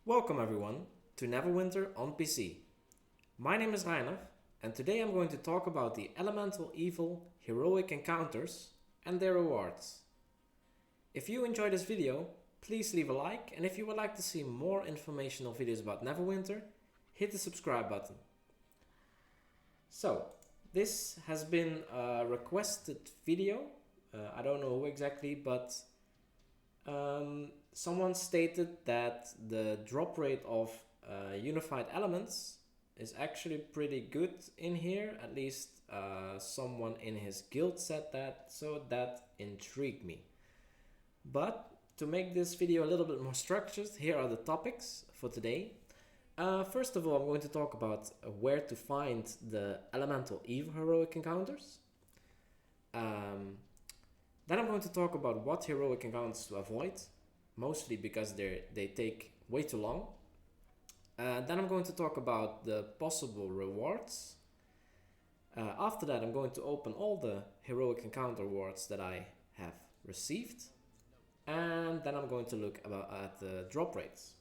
Welcome everyone to Neverwinter on PC. My name is Rainer and today I'm going to talk about the elemental evil heroic encounters and their rewards. If you enjoyed this video, please leave a like, and if you would like to see more informational videos about Neverwinter, hit the subscribe button. So, this has been a requested video. I don't know who exactly, but someone stated that the drop rate of unified elements is actually pretty good in here. At least someone in his guild said that, so that intrigued me. But to make this video a little bit more structured, here are the topics for today. First of all, I'm going to talk about where to find the elemental evil heroic encounters. Then I'm going to talk about what heroic encounters to avoid, mostly because they take way too long. Then I'm going to talk about the possible rewards. After that, I'm going to open all the heroic encounter rewards that I have received. And then I'm going to look at the drop rates.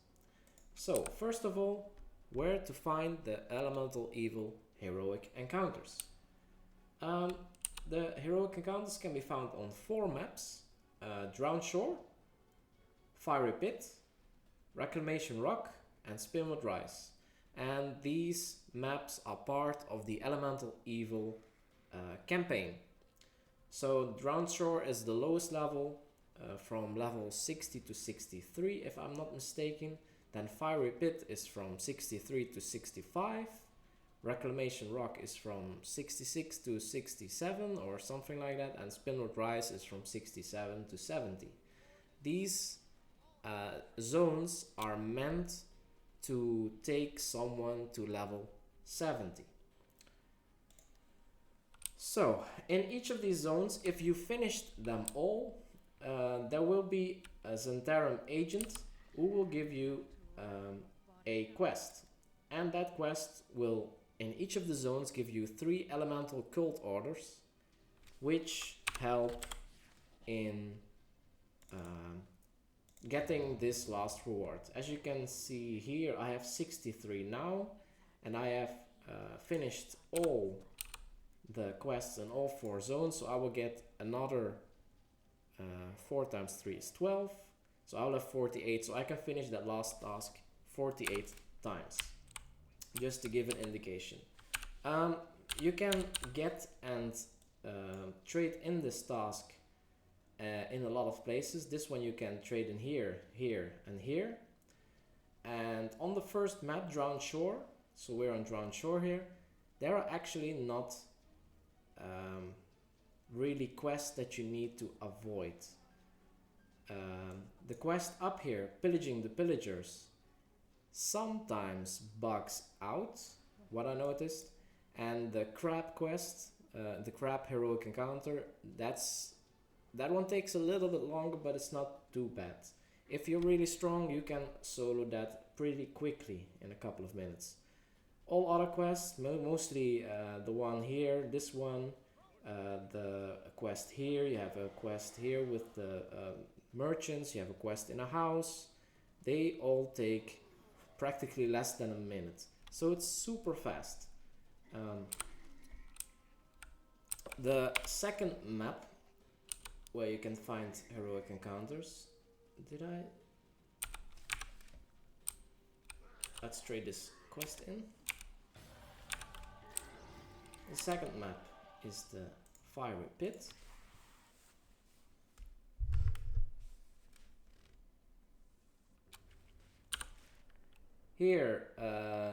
So, first of all, where to find the elemental evil heroic encounters. The heroic encounters can be found on 4 maps: Drowned Shore, Fiery Pit, Reclamation Rock, and Spinwood Rise. And these maps are part of the Elemental Evil campaign. So Drowned Shore is the lowest level, from level 60 to 63 if I'm not mistaken. Then Fiery Pit is from 63 to 65. Reclamation Rock is from 66 to 67 or something like that, and Spinwood Rise is from 67 to 70. These zones are meant to take someone to level 70. So, in each of these zones, if you finished them all, there will be a Zentarum agent who will give you a quest, and that quest will in each of the zones give you 3 elemental cult orders, which help in getting this last reward. As you can see here, I have 63 now, and I have finished all the quests in all 4 zones, so I will get another 4 times 3 is 12, so I'll have 48, so I can finish that last task 48 times. Just to give an indication. You can get and trade in this task in a lot of places. This one you can trade in here, here, and here. And on the first map, Drowned Shore, so we're on Drowned Shore here, there are actually not really quests that you need to avoid. The quest up here, Pillaging the Pillagers, sometimes bugs out, what I noticed, and the crab quest, the crab heroic encounter, that one takes a little bit longer, but it's not too bad. If you're really strong, you can solo that pretty quickly in a couple of minutes. All other quests, mostly the one here, this one, the quest here, you have a quest here with the merchants, you have a quest in a house, they all take practically less than a minute, so it's super fast. The second map where you can find heroic encounters, let's trade this quest in. The second map is the Fiery Pit. Here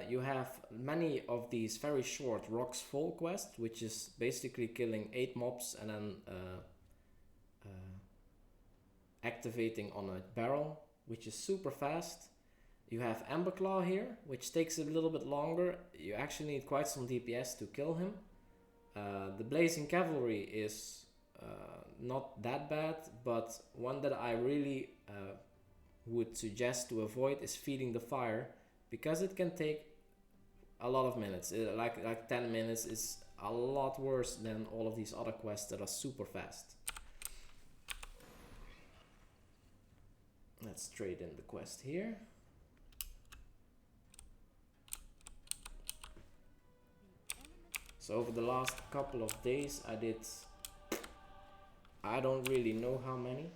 you have many of these very short Rocks Fall quests, which is basically killing 8 mobs and then activating on a barrel, which is super fast. You have Amberclaw here, which takes a little bit longer. You actually need quite some DPS to kill him. The Blazing Cavalry is not that bad, but one that I really would suggest to avoid is Feeding the Fire, because it can take a lot of minutes. Like 10 minutes is a lot worse than all of these other quests that are super fast. Let's trade in the quest here. So over the last couple of days I don't really know how many.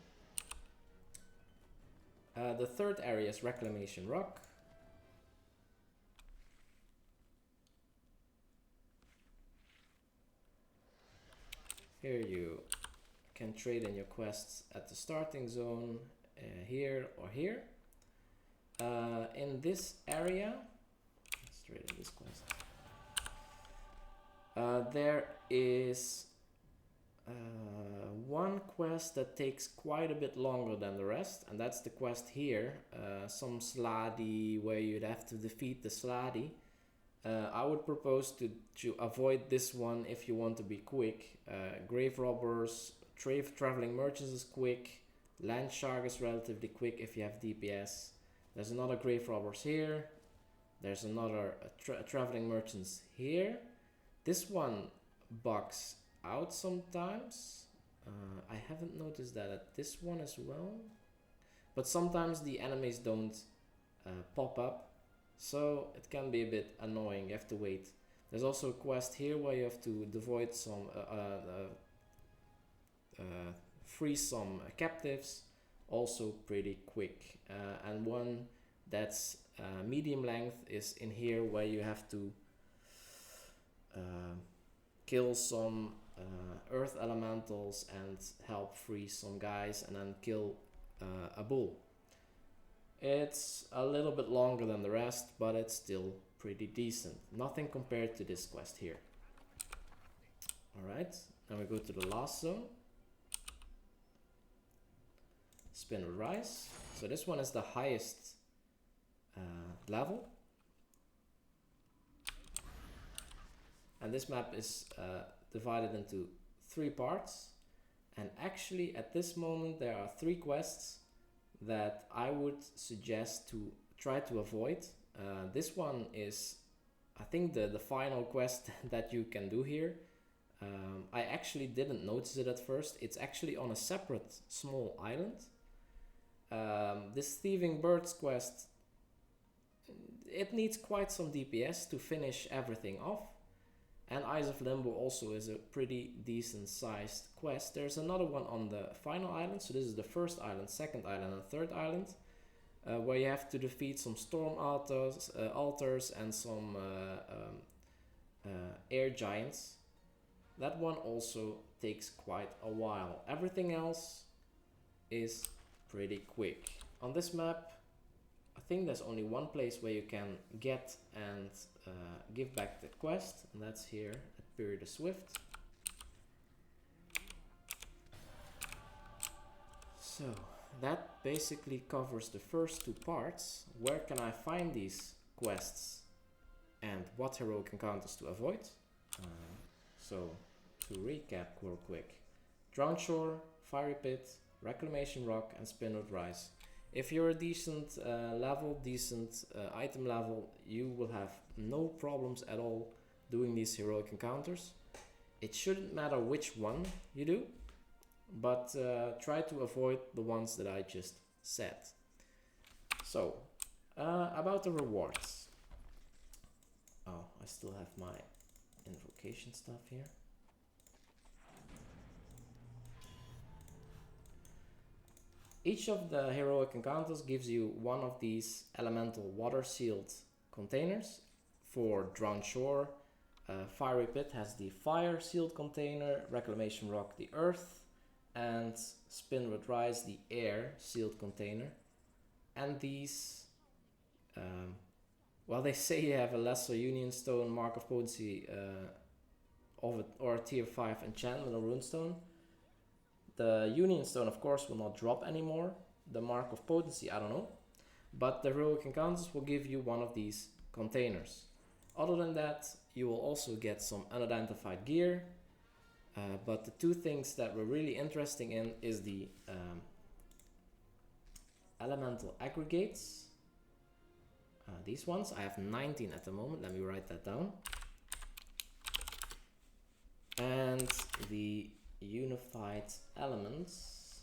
The third area is Reclamation Rock. Here you can trade in your quests at the starting zone, here or here. In this area, let's trade in this quest. There is one quest that takes quite a bit longer than the rest, and that's the quest here, some Sladi where you'd have to defeat the Sladi. I would propose to avoid this one if you want to be quick. Grave Robbers, Traveling Merchants is quick, Land Shark is relatively quick if you have DPS. There's another Grave Robbers here, there's another Traveling Merchants here. This one bugs out sometimes. I haven't noticed that at this one as well, but sometimes the enemies don't pop up, so it can be a bit annoying. You have to wait. There's also a quest here where you have to devoid some free some captives, also pretty quick. And one that's medium length is in here where you have to kill some earth elementals and help free some guys and then kill a bull. It's a little bit longer than the rest, but it's still pretty decent. Nothing compared to this quest here. Alright, then we go to the last zone. Spin with Rise. So this one is the highest level. And this map is divided into 3 parts. And actually at this moment there are 3 quests that I would suggest to try to avoid. This one is, I think, the final quest that you can do here. I actually didn't notice it at first. It's actually on a separate small island. This Thieving Birds quest, it needs quite some DPS to finish everything off. And Eyes of Limbo also is a pretty decent sized quest. There's another one on the final island. So this is the first island, second island and third island. Where you have to defeat some storm altars and some air giants. That one also takes quite a while. Everything else is pretty quick. On this map, I think there's only one place where you can get and give back the quest, and that's here at Period of Swift. So that basically covers the first 2 parts. Where can I find these quests and what heroic encounters to avoid? So to recap real quick: Drowned Shore, Fiery Pit, Reclamation Rock, and Spinrod Rise. If you're a decent level, decent item level, you will have no problems at all doing these heroic encounters. It shouldn't matter which one you do, but try to avoid the ones that I just said. So, about the rewards. Oh, I still have my invocation stuff here. Each of the heroic encounters gives you one of these elemental water sealed containers. For Drowned Shore, Fiery Pit has the fire sealed container, Reclamation Rock the earth, and Spinrod Rise the air sealed container. And these, well, they say you have a lesser Union Stone, Mark of Potency, or a tier 5 enchantment or runestone. The Union Stone, of course, will not drop anymore. The Mark of Potency, I don't know. But the heroic encounters will give you one of these containers. Other than that, you will also get some unidentified gear. But the 2 things that we're really interested in is the elemental aggregates. These ones, I have 19 at the moment. Let me write that down. And the unified elements,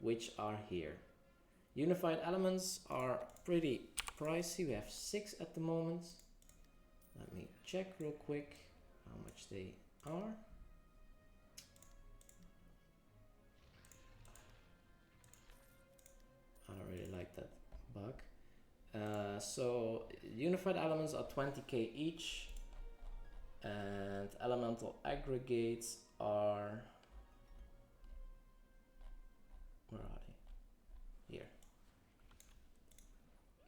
which are here. Unified elements are pretty pricey. We have 6 at the moment. Let me check real quick how much they are. I don't really like that bug. So unified elements are 20k each, and elemental aggregates are, where are they? Here.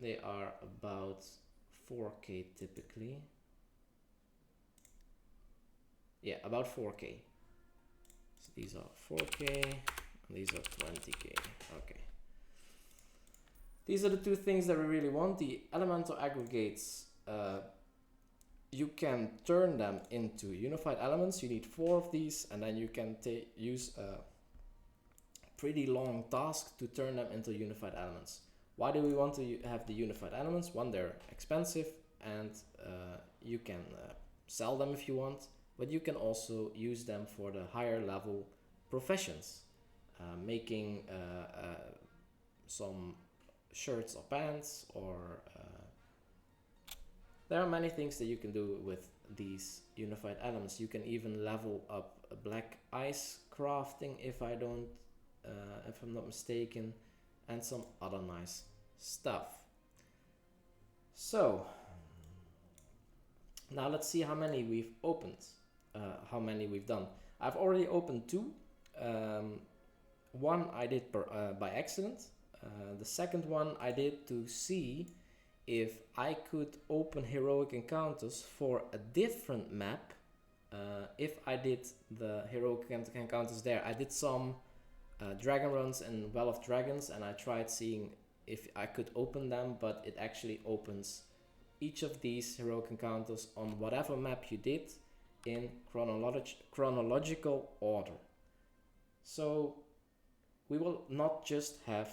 They are about 4k typically. Yeah, about 4k. So these are 4k, and these are 20k. Okay. These are the two things that we really want. The elemental aggregates, you can turn them into unified elements. You need 4 of these, and then you can use a pretty long task to turn them into unified elements. Why do we want to have the unified elements? One, they're expensive, and you can sell them if you want, but you can also use them for the higher level professions, making some shirts or pants, or there are many things that you can do with these unified elements. You can even level up black ice crafting, if I'm not mistaken, and some other nice stuff. So now let's see how many we've opened, how many we've done. I've already opened 2. One I did by accident. The second one I did to see if I could open heroic encounters for a different map. If I did the heroic encounters there, I did some dragon runs in Well of Dragons, and I tried seeing if I could open them, but it actually opens each of these heroic encounters on whatever map you did in chronological order. So we will not just have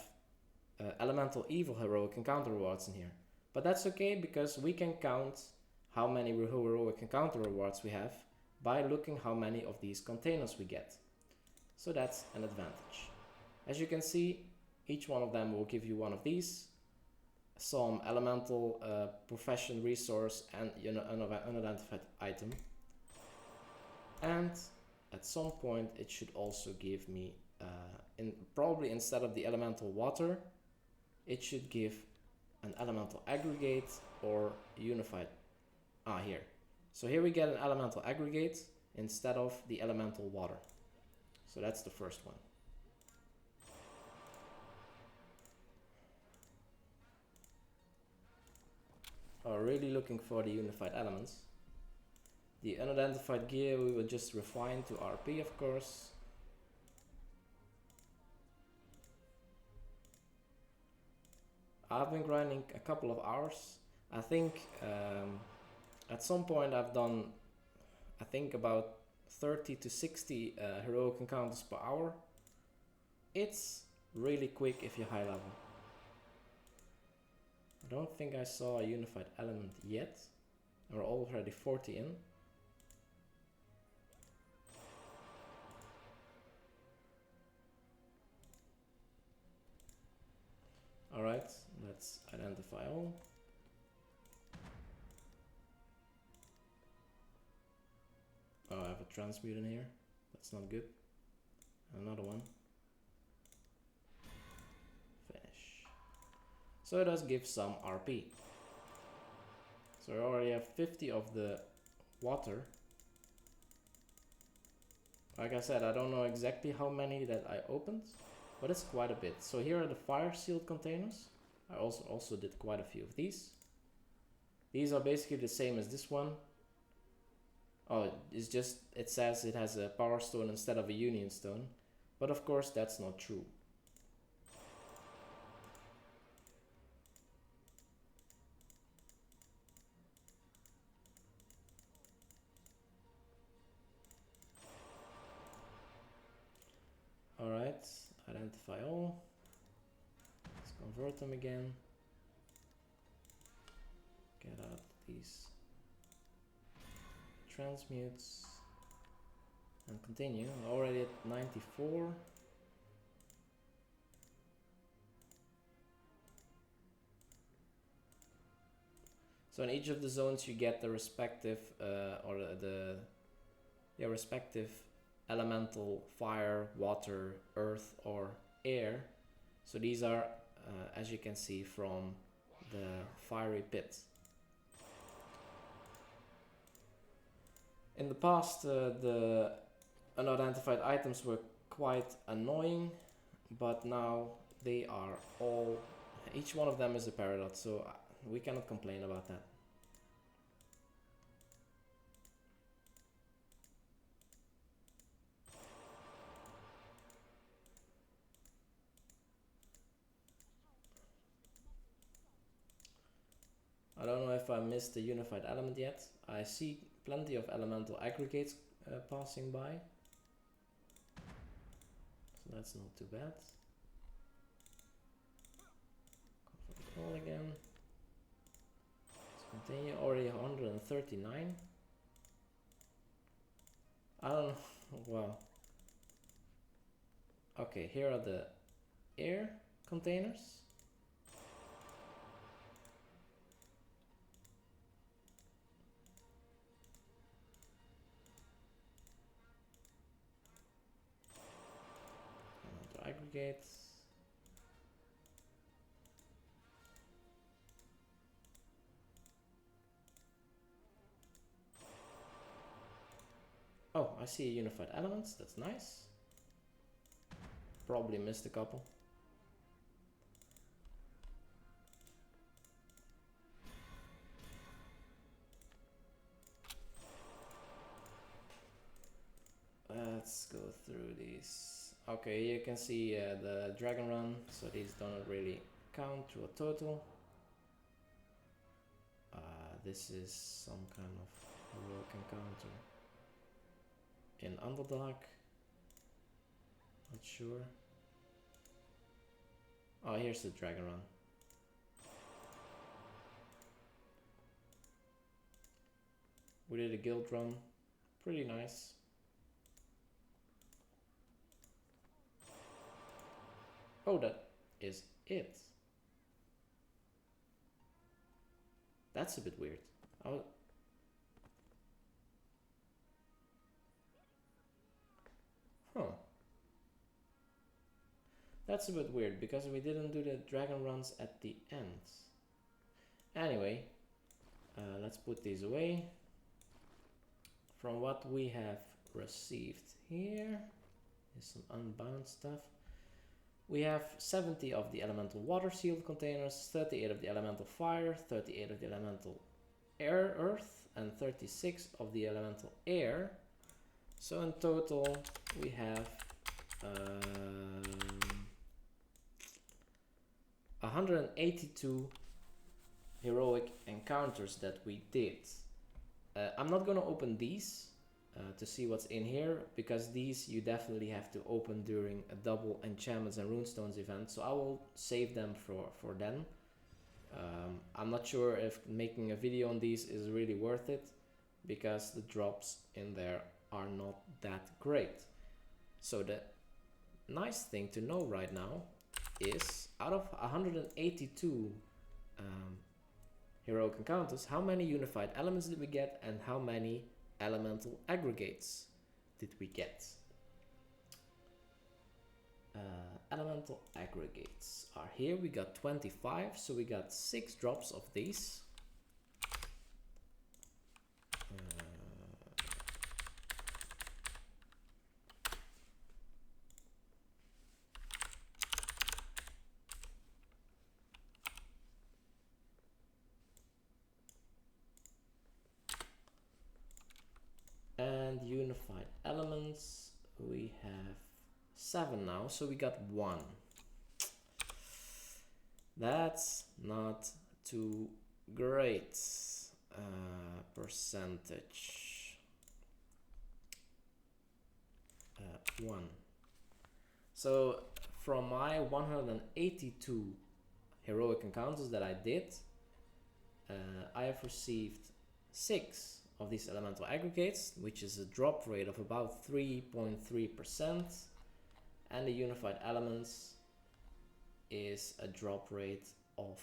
elemental evil heroic encounter rewards in here, but that's okay, because we can count how many heroic encounter rewards we have by looking how many of these containers we get. So that's an advantage. As you can see, each one of them will give you one of these, some elemental profession resource, and unidentified item. And at some point it should also give me, probably instead of the elemental water, it should give an elemental aggregate or unified. Here. So here we get an elemental aggregate instead of the elemental water. So that's the first one. Really looking for the unified elements. The unidentified gear we will just refine to RP, of course. I've been grinding a couple of hours. I think at some point I've done, I think, about 30 to 60 heroic encounters per hour. It's really quick if you're high level. I don't think I saw a unified element yet. We're already 40 in. Alright, let's identify all. Oh, I have a transmute in here. That's not good. Another one. Finish. So it does give some RP. So I already have 50 of the water. Like I said, I don't know exactly how many that I opened, but it's quite a bit. So here are the fire sealed containers. I also did quite a few of these. These are basically the same as this one. Oh, it's just, it says it has a power stone instead of a union stone. But of course that's not true. Alright, identify all. Let's convert them again. Get out these transmutes and continue. Already at 94. So in each of the zones you get the respective respective elemental fire, water, earth or air. So these are as you can see from the fiery pit. In the past the unidentified items were quite annoying, but now they are all, each one of them is a paradox, so we cannot complain about that. I don't know if I missed the unified element yet. I see plenty of elemental aggregates passing by, so that's not too bad. Control again. Let's continue. Already 139. I don't know. Wow. Okay, here are the air containers. Aggregates. Oh, I see unified elements, that's nice. Probably missed a couple. Let's go through these. Okay, you can see the dragon run, so these don't really count to a total. This is some kind of heroic encounter in Underdark. Not sure. Oh, here's the dragon run. We did a guild run. Pretty nice. Oh, that is it. That's a bit weird. Huh. That's a bit weird because we didn't do the dragon runs at the end. Anyway, let's put these away. From what we have received here is some unbound stuff. We have 70 of the elemental water sealed containers, 38 of the elemental fire, 38 of the elemental earth, and 36 of the elemental air. So in total we have 182 heroic encounters that we did. I'm not gonna open these to see what's in here, because these you definitely have to open during a double enchantments and runestones event, so I will save them for then. I'm not sure if making a video on these is really worth it, because the drops in there are not that great. So the nice thing to know right now is, out of 182 heroic encounters, how many unified elements did we get and how many elemental aggregates did we get? Elemental aggregates are here. We got 25, so we got 6 drops of these. And unified elements, we have 7 now, so we got 1. That's not too great percentage. 1. So from my 182 heroic encounters that I did, I have received 6 of these elemental aggregates, which is a drop rate of about 3.3%, and the unified elements is a drop rate of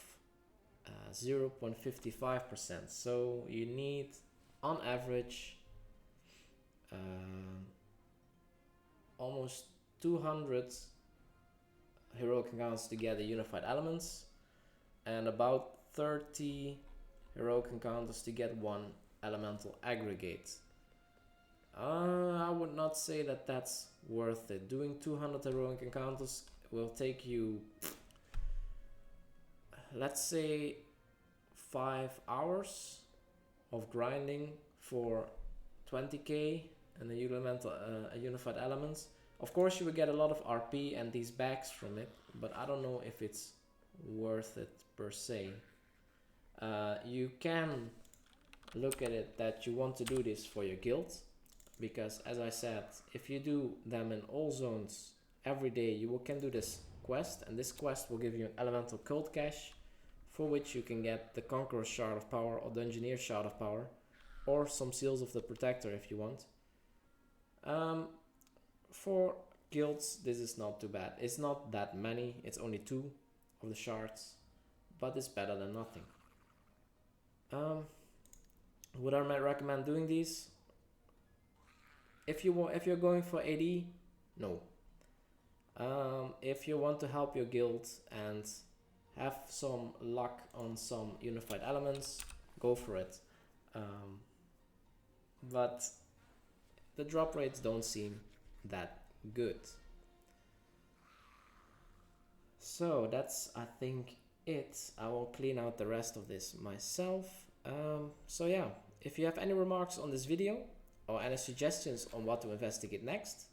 0.55%. So you need, on average, almost 200 heroic encounters to get the unified elements, and about 30 heroic encounters to get one elemental aggregate. I would not say that that's worth it. Doing 200 heroic encounters will take you, let's say, 5 hours of grinding for 20k and the unified elements. Of course you will get a lot of RP and these bags from it, but I don't know if it's worth it per se. You can look at it that you want to do this for your guild, because as I said, if you do them in all zones every day, you can do this quest, and this quest will give you an elemental cult cache, for which you can get the Conqueror's Shard of Power or Dungeoneer's Shard of Power, or some Seals of the Protector if you want. For guilds, this is not too bad. It's not that many, it's only 2 of the shards, but it's better than nothing. Would I recommend doing these? If you're going for AD, no. If you want to help your guild and have some luck on some unified elements, go for it. But the drop rates don't seem that good. So that's, I think, it. I will clean out the rest of this myself. So yeah, if you have any remarks on this video or any suggestions on what to investigate next,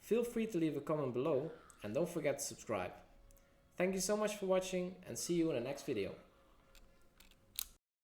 feel free to leave a comment below, and don't forget to subscribe. Thank you so much for watching, and see you in the next video.